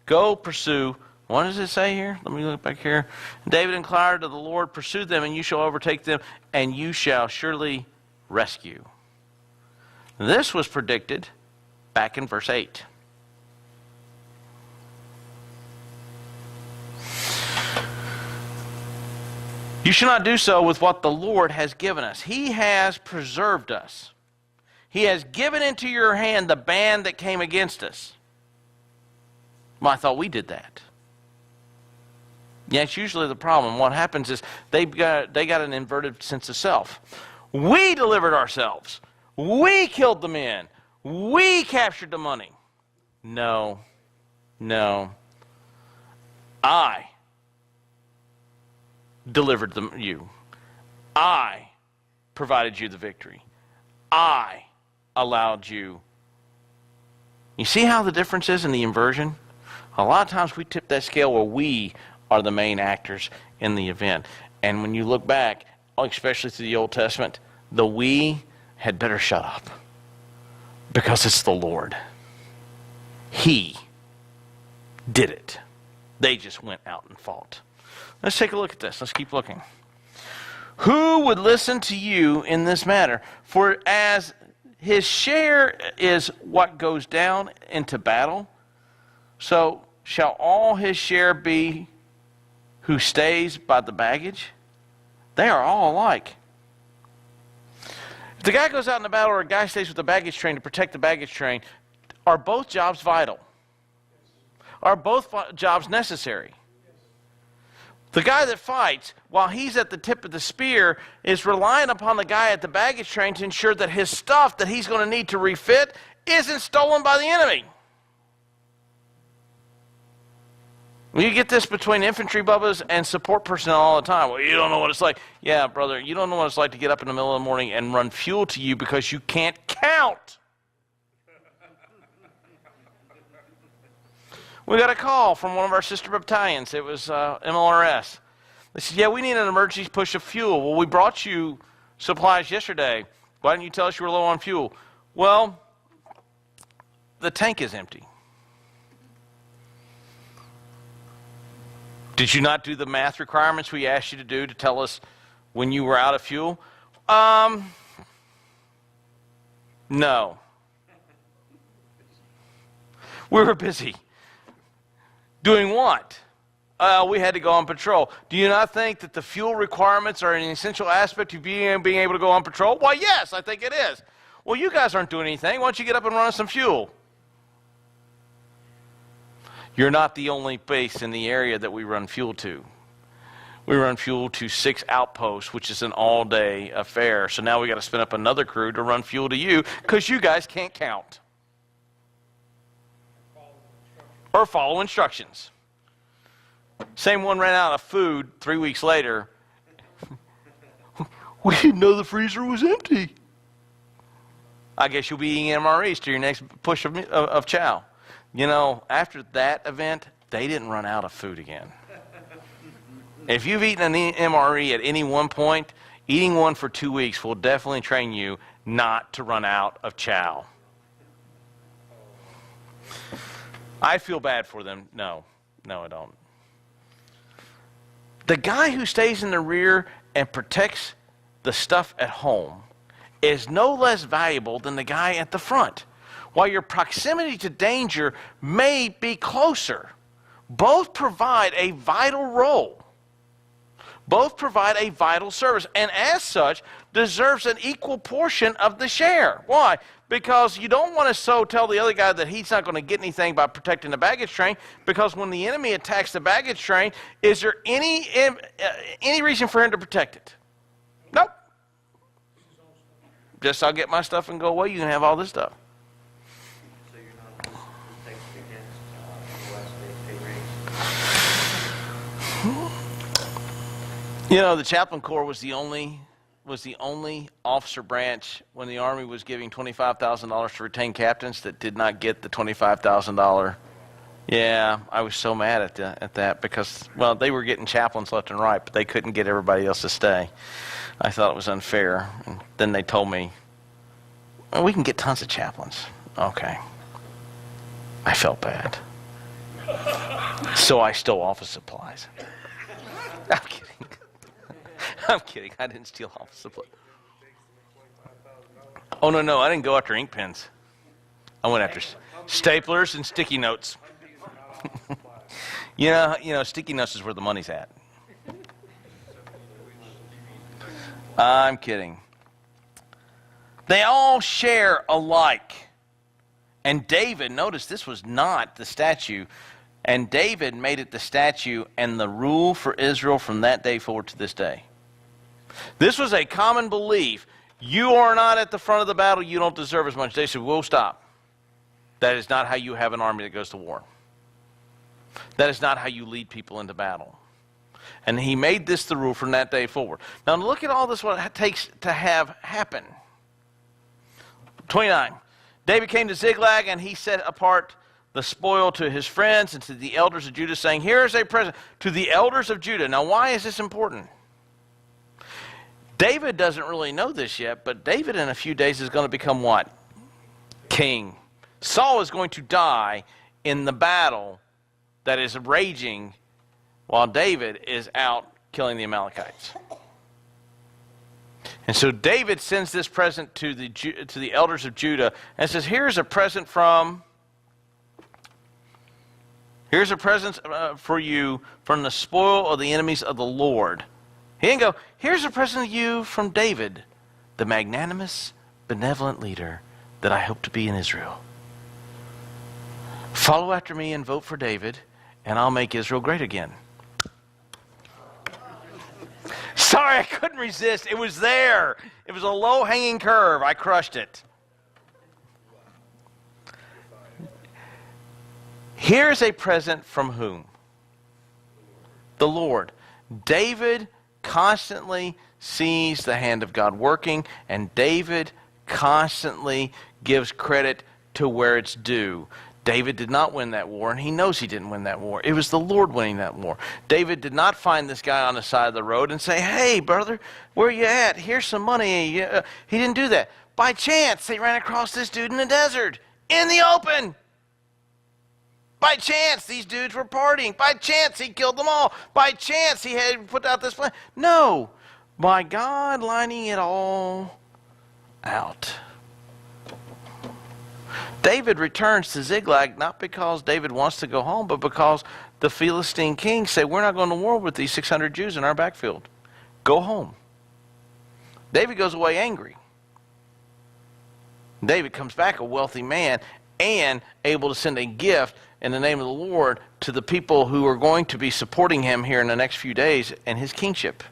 Go pursue. What does it say here? Let me look back here. David inquired of the Lord, pursue them, and you shall overtake them, and you shall surely rescue. This was predicted back in verse 8. You shall not do so with what the Lord has given us. He has preserved us. He has given into your hand the band that came against us. Well, I thought we did that. Yeah, it's usually the problem. What happens is they got an inverted sense of self. We delivered ourselves. We killed the men. We captured the money. No. I delivered you. I provided you the victory. I allowed you. You see how the difference is in the inversion? A lot of times we tip that scale where we are the main actors in the event. And when you look back, especially to the Old Testament, the we had better shut up. Because it's the Lord. He did it. They just went out and fought. Let's take a look at this. Let's keep looking. Who would listen to you in this matter? For as his share is what goes down into battle, so shall all his share be who stays by the baggage? They are all alike. If the guy goes out in the battle or a guy stays with the baggage train to protect the baggage train, are both jobs vital? Are both jobs necessary? The guy that fights, while he's at the tip of the spear, is relying upon the guy at the baggage train to ensure that his stuff that he's going to need to refit isn't stolen by the enemy. You get this between infantry bubbas and support personnel all the time. Well, you don't know what it's like. Yeah, brother, you don't know what it's like to get up in the middle of the morning and run fuel to you because you can't count. We got a call from one of our sister battalions. It was MLRS. They said, yeah, we need an emergency push of fuel. Well, we brought you supplies yesterday. Why didn't you tell us you were low on fuel? Well, the tank is empty. Did you not do the math requirements we asked you to do to tell us when you were out of fuel? No. We were busy. Doing what? We had to go on patrol. Do you not think that the fuel requirements are an essential aspect of being able to go on patrol? Why, yes, I think it is. Well, you guys aren't doing anything. Why don't you get up and run us some fuel? You're not the only base in the area that we run fuel to. We run fuel to 6 outposts, which is an all-day affair. So now we got to spin up another crew to run fuel to you because you guys can't count. Or follow instructions. Same one ran out of food 3 weeks later. We didn't know the freezer was empty. I guess you'll be eating MREs to your next push of chow. You know, after that event, they didn't run out of food again. If you've eaten an MRE at any one point, eating one for 2 weeks will definitely train you not to run out of chow. I feel bad for them. No, I don't. The guy who stays in the rear and protects the stuff at home is no less valuable than the guy at the front. While your proximity to danger may be closer, both provide a vital role. Both provide a vital service, and as such, deserves an equal portion of the share. Why? Because you don't want to tell the other guy that he's not going to get anything by protecting the baggage train, because when the enemy attacks the baggage train, is there any reason for him to protect it? Nope. Just I'll get my stuff and go away, you can have all this stuff. So you're not protected against U.S. pay rates? You know, the chaplain corps was the only officer branch when the Army was giving $25,000 to retain captains that did not get the $25,000. Yeah, I was so mad at that because, well, they were getting chaplains left and right, but they couldn't get everybody else to stay. I thought it was unfair. And then they told me, well, we can get tons of chaplains. Okay. I felt bad. So I stole office supplies. I'm kidding. I'm kidding. I didn't steal office supplies. Oh, no. I didn't go after ink pens. I went after staplers and sticky notes. you know, sticky notes is where the money's at. I'm kidding. They all share alike. And David, notice this was not the statue. And David made it the statue and the rule for Israel from that day forward to this day. This was a common belief. You are not at the front of the battle, you don't deserve as much. They said, we'll stop. That is not how you have an army that goes to war. That is not how you lead people into battle. And he made this the rule from that day forward. Now look at all this, what it takes to have happen. 29. David came to Ziklag, and he set apart the spoil to his friends and to the elders of Judah, saying, here is a present to the elders of Judah. Now why is this important? David doesn't really know this yet, but David in a few days is going to become what? King. Saul is going to die in the battle that is raging while David is out killing the Amalekites. And so David sends this present to the elders of Judah and says, here's a present for you from the spoil of the enemies of the Lord. He didn't go, here's a present to you from David, the magnanimous, benevolent leader that I hope to be in Israel. Follow after me and vote for David, and I'll make Israel great again. Sorry, I couldn't resist. It was there. It was a low-hanging curve. I crushed it. Here's a present from whom? The Lord. David constantly sees the hand of God working, and David constantly gives credit to where it's due. David did not win that war, and he knows he didn't win that war. It was the Lord winning that war. David did not find this guy on the side of the road and say, hey, brother, where are you at? Here's some money. He didn't do that. By chance, they ran across this dude in the desert, in the open. By chance, these dudes were partying. By chance, he killed them all. By chance, he had put out this plan. No, by God lining it all out. David returns to Ziklag not because David wants to go home, but because the Philistine kings say, we're not going to war with these 600 Jews in our backfield. Go home. David goes away angry. David comes back a wealthy man and able to send a gift in the name of the Lord to the people who are going to be supporting him here in the next few days and his kingship.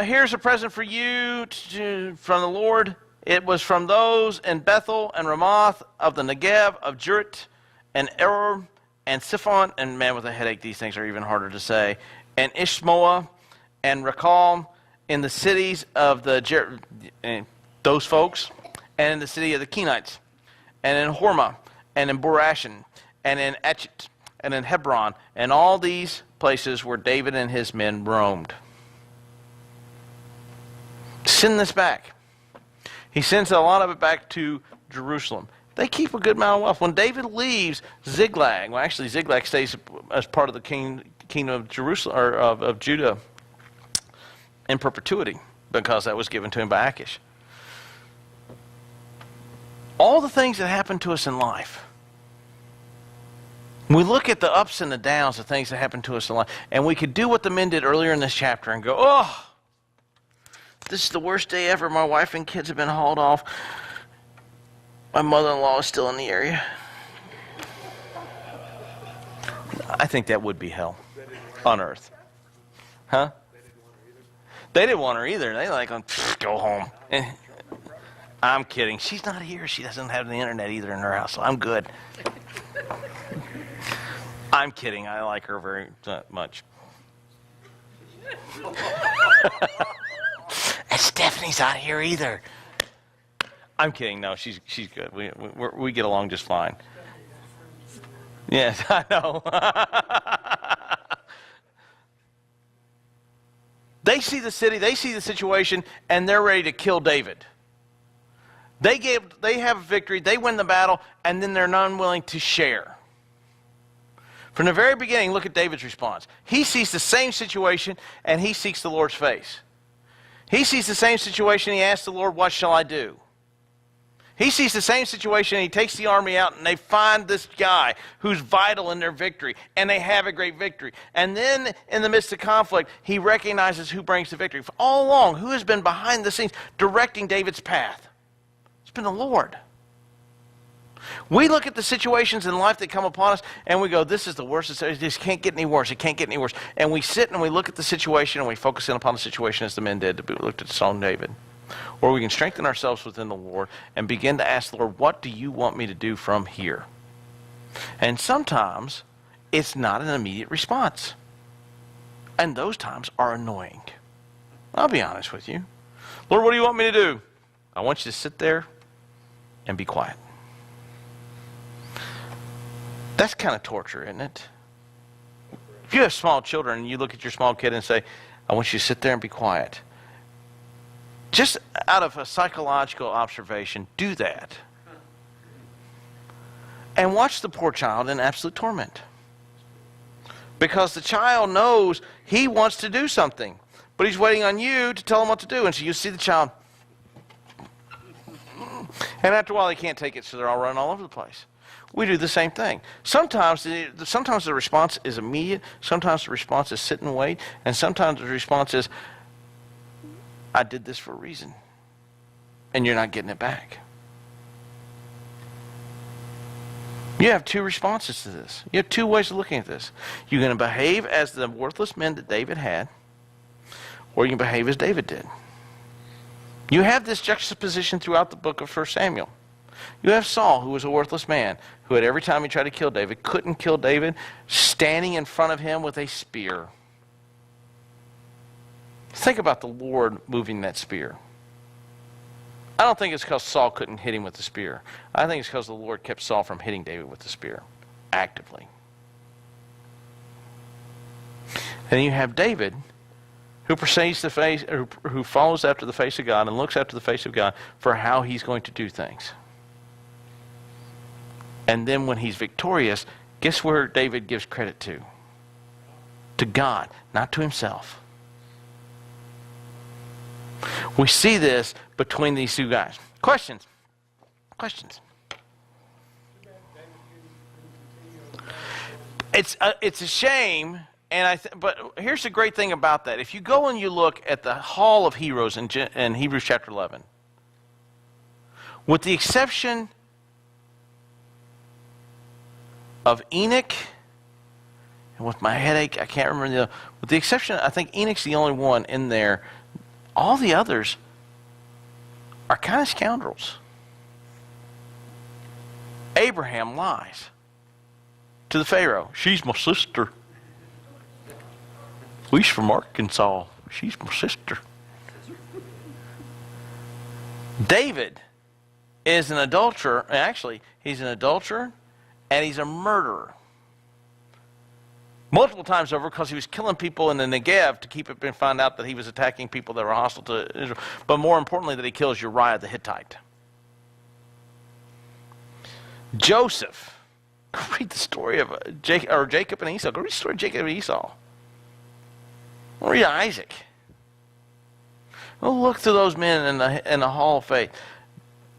Here's a present for you from the Lord. It was from those in Bethel and Ramoth of the Negev, of Jurit and Eror and Siphon, and man, with a headache, these things are even harder to say, and Ishmoah and Rakal in the cities of those folks, and in the city of the Kenites, and in Hormah, and in Borashan, and in Etchet, and in Hebron, and all these places where David and his men roamed. Send this back. He sends a lot of it back to Jerusalem. They keep a good amount of wealth. When David leaves Ziklag, well, actually Ziklag stays as part of the kingdom of Jerusalem or of Judah in perpetuity because that was given to him by Achish. All the things that happen to us in life, we look at the ups and the downs of things that happen to us in life, and we could do what the men did earlier in this chapter and go, oh, this is the worst day ever. My wife and kids have been hauled off. My mother-in-law is still in the area. I think that would be hell on earth. Huh? They didn't want her either. They like, go home. I'm kidding. She's not here. She doesn't have the internet either in her house, so I'm good. I'm kidding. I like her very much. And Stephanie's not here either. I'm kidding. No, she's good. We get along just fine. Yes, I know. They see the city, they see the situation, and they're ready to kill David. They have a victory, they win the battle, and then they're unwilling to share. From the very beginning, look at David's response. He sees the same situation, and he seeks the Lord's face. He sees the same situation, he asks the Lord, what shall I do? He sees the same situation, and he takes the army out, and they find this guy who's vital in their victory, and they have a great victory. And then, in the midst of conflict, he recognizes who brings the victory. All along, who has been behind the scenes directing David's path? It's been the Lord. We look at the situations in life that come upon us, and we go, this is the worst. It just can't get any worse. It can't get any worse. And we sit and we look at the situation, and we focus in upon the situation as the men did. We looked at Psalm David. Or we can strengthen ourselves within the Lord and begin to ask the Lord, what do you want me to do from here? And sometimes it's not an immediate response. And those times are annoying. I'll be honest with you. Lord, what do you want me to do? I want you to sit there and be quiet. That's kind of torture, isn't it? If you have small children and you look at your small kid and say, I want you to sit there and be quiet. Just out of a psychological observation, do that. And watch the poor child in absolute torment. Because the child knows he wants to do something, but he's waiting on you to tell him what to do. And so you see the child. And after a while, they can't take it, so they're all running all over the place. We do the same thing. Sometimes the response is immediate. Sometimes the response is sit and wait. And sometimes the response is, I did this for a reason, and you're not getting it back. You have two responses to this. You have two ways of looking at this. You're going to behave as the worthless men that David had, or you can behave as David did. You have this juxtaposition throughout the book of 1 Samuel. You have Saul, who was a worthless man, who at every time he tried to kill David, couldn't kill David, standing in front of him with a spear. Think about the Lord moving that spear. I don't think it's because Saul couldn't hit him with the spear. I think it's because the Lord kept Saul from hitting David with the spear, actively. And you have David, who who follows after the face of God and looks after the face of God for how he's going to do things. And then when he's victorious, guess where David gives credit to? To God, not to himself. We see this between these two guys. Questions? Questions? It's a shame, but here's the great thing about that. If you go and you look at the Hall of Heroes in Hebrews chapter 11, with the exception of Enoch, and with my headache, I can't remember with the exception, I think Enoch's the only one in there. All the others are kind of scoundrels. Abraham lies to the Pharaoh. She's my sister. We's from Arkansas. She's my sister. David is an adulterer. Actually, he's an adulterer and he's a murderer. Multiple times over because he was killing people in the Negev to keep it and find out that he was attacking people that were hostile to Israel. But more importantly, that he kills Uriah the Hittite. Joseph. Go read the story of Jacob and Esau. Go read the story of Jacob and Esau. Read Isaac. Well, look through those men in the Hall of Faith.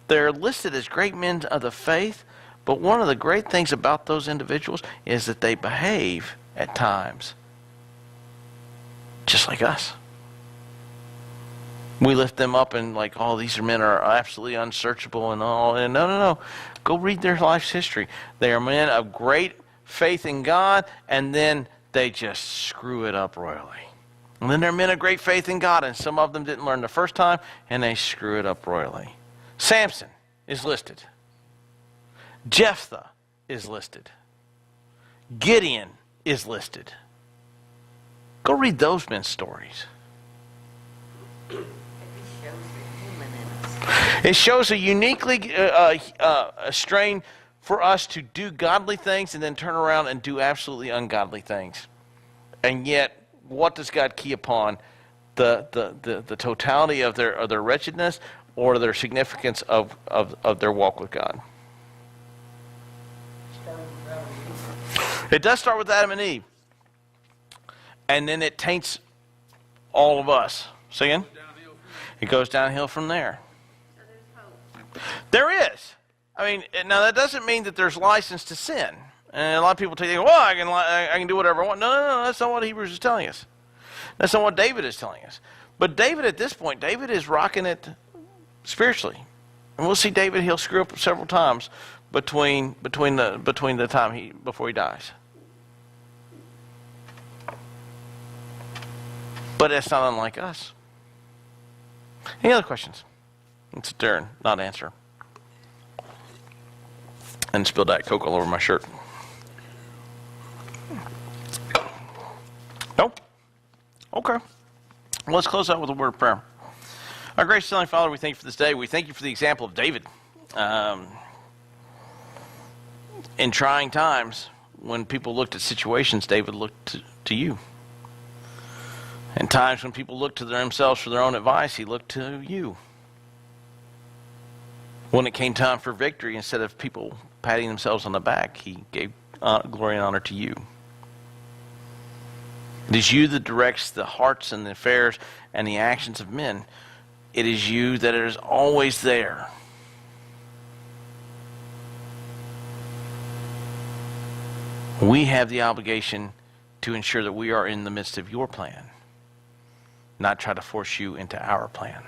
They're listed as great men of the faith, but one of the great things about those individuals is that they behave at times just like us. We lift them up and like, oh, these men are absolutely unsearchable and all. And no. Go read their life's history. They are men of great faith in God, and then they just screw it up royally. And then they're men of great faith in God, and some of them didn't learn the first time, and they screw it up royally. Samson is listed. Jephthah is listed. Gideon is listed. Go read those men's stories. It shows a uniquely a strain for us to do godly things and then turn around and do absolutely ungodly things. And yet, what does God key upon? The totality of their wretchedness or their significance of their walk with God? It does start with Adam and Eve. And then it taints all of us. Say again? It goes downhill from there. So there's hope. There is. I mean, now that doesn't mean that there's license to sin. And a lot of people think, well, I can do whatever I want. No, that's not what Hebrews is telling us. That's not what David is telling us. But David, at this point, David is rocking it spiritually. And we'll see David, he'll screw up several times between the time before he dies. But it's not unlike us. Any other questions? It's a turn, not answer. And spilled Diet Coke all over my shirt. Nope. Okay. Well, let's close out with a word of prayer. Our gracious Heavenly Father, we thank you for this day. We thank you for the example of David. In trying times, when people looked at situations, David looked to you. In times when people looked to themselves for their own advice, he looked to you. When it came time for victory, instead of people patting themselves on the back, he gave glory and honor to you. It is you that directs the hearts and the affairs and the actions of men. It is you that is always there. We have the obligation to ensure that we are in the midst of your plan, not try to force you into our plan.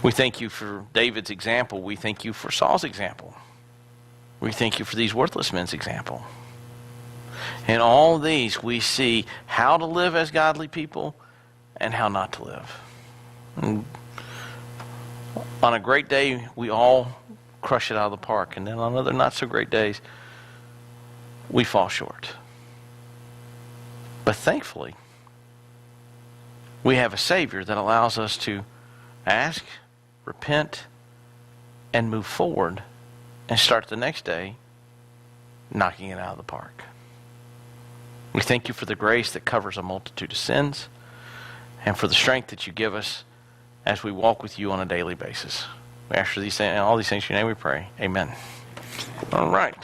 We thank you for David's example. We thank you for Saul's example. We thank you for these worthless men's example. In all these, we see how to live as godly people and how not to live. And on a great day, we all crush it out of the park. And then on other not so great days, we fall short. But thankfully, we have a Savior that allows us to ask, repent, and move forward and start the next day knocking it out of the park. We thank you for the grace that covers a multitude of sins and for the strength that you give us as we walk with you on a daily basis. We ask for these things, all these things in your name we pray. Amen. All right.